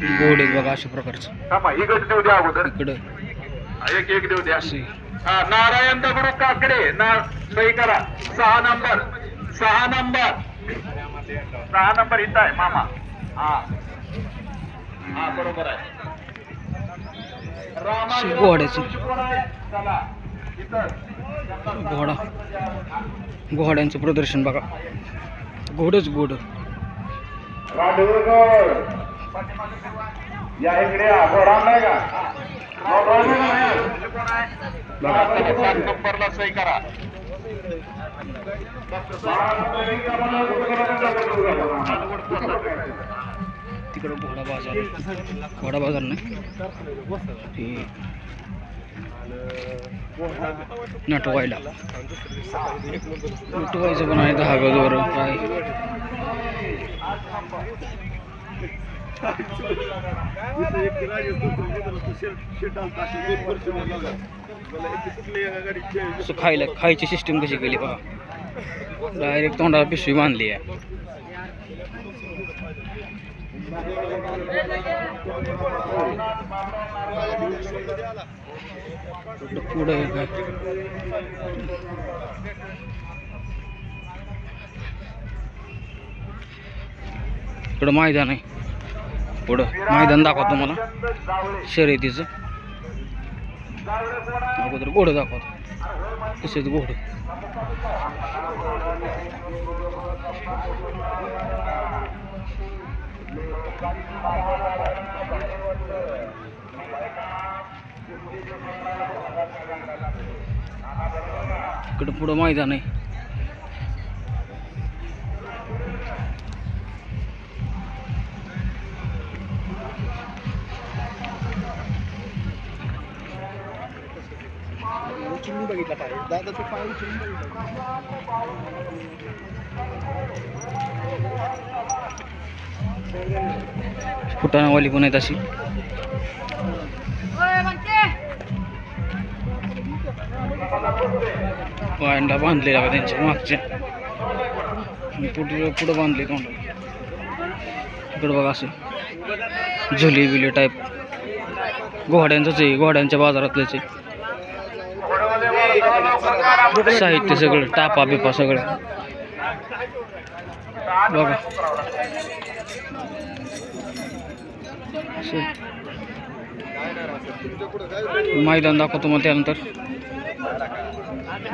गोड आहेत बघा अशा प्रकारचं. इकडे देऊ द्या अगोदर, इकडं एक देऊ द्या. असे नारायण दगडू काकडे सही करा. 6 नंबर 6 नंबर 6 नंबर इथं आहे मामा. हा हा बरोबर आहे. घोड्याचं घोड्यांचं प्रदर्शन बघा. घोडच घोड या इकडे घोडा नाही का नंबरला सही करा. तिकडं घोडा बाजार नाही नटवायला नटवायचं पण आहे 10 गजवर काय. खायची सिस्टीम कशी केली बघा. डायरेक्ट तोंडाला पिशवी बांधली आहे. पुढे काय इकडं मैदान आहे. पुढं मैदान दाखवतो मला शर्यतीचं. अगोदर घोडं दाखवतो. तसेच घोडं इकडं पुढं मैदान आहे. बघितला पाहिजे दादा तो पाय फुटाणावाली पण आहेत अशी. पायांना बांधलेला का त्यांच्या मागच्या पुढं बांधले तोंडाला. इकडं बघा असं झुली बिली टाईप घोड्यांचंच आहे. घोड्यांच्या बाजारातलंच आहे. साहित्य सगळं टापा बिपा सगळं बघा. मैदान दाखवतो मग त्यानंतर.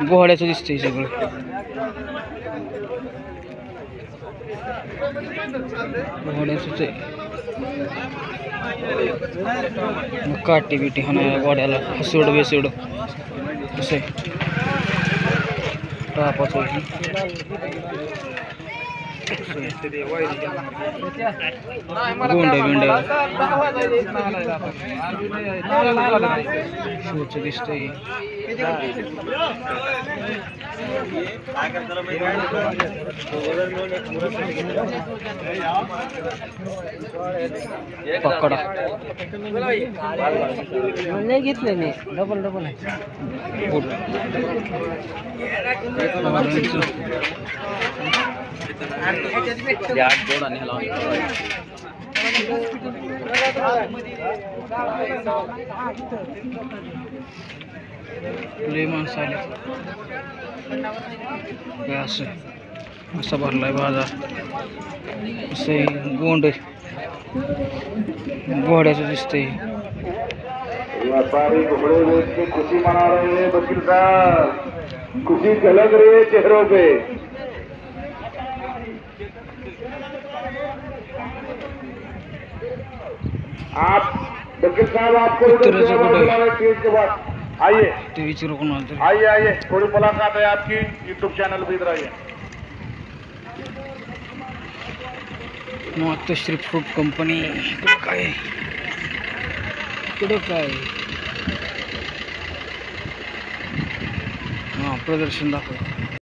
घोड्याचं दिसतंय सगळं. घोड्याचंच आहे. काठी बिटी होणार घोड्याला. हसोड बेसोड कसं आहे टापाचं गोंड बिंड शोच दिसतंय. पकडा नाही घेतले नाही. डबल आहे. लय माणसं आले. काय असं असा भरलाय बाजार. असं गोंड घोड्याचं दिसतंय. व्यापारी घोड़े बेच के खुशी मना रहे हैं वकील साहब. खुशी झलक रही है चेहरों पे. आप वकील साहब आपको के बाद आइए टीव्हीची रोखून आलं. आइए आइए थोड़ी मुलाकात है आपकी. यूट्यूब चैनल पे इधर आइए. मातोश्री फ्रूट कंपनी काय कुठं काय प्रदर्शन दाखव.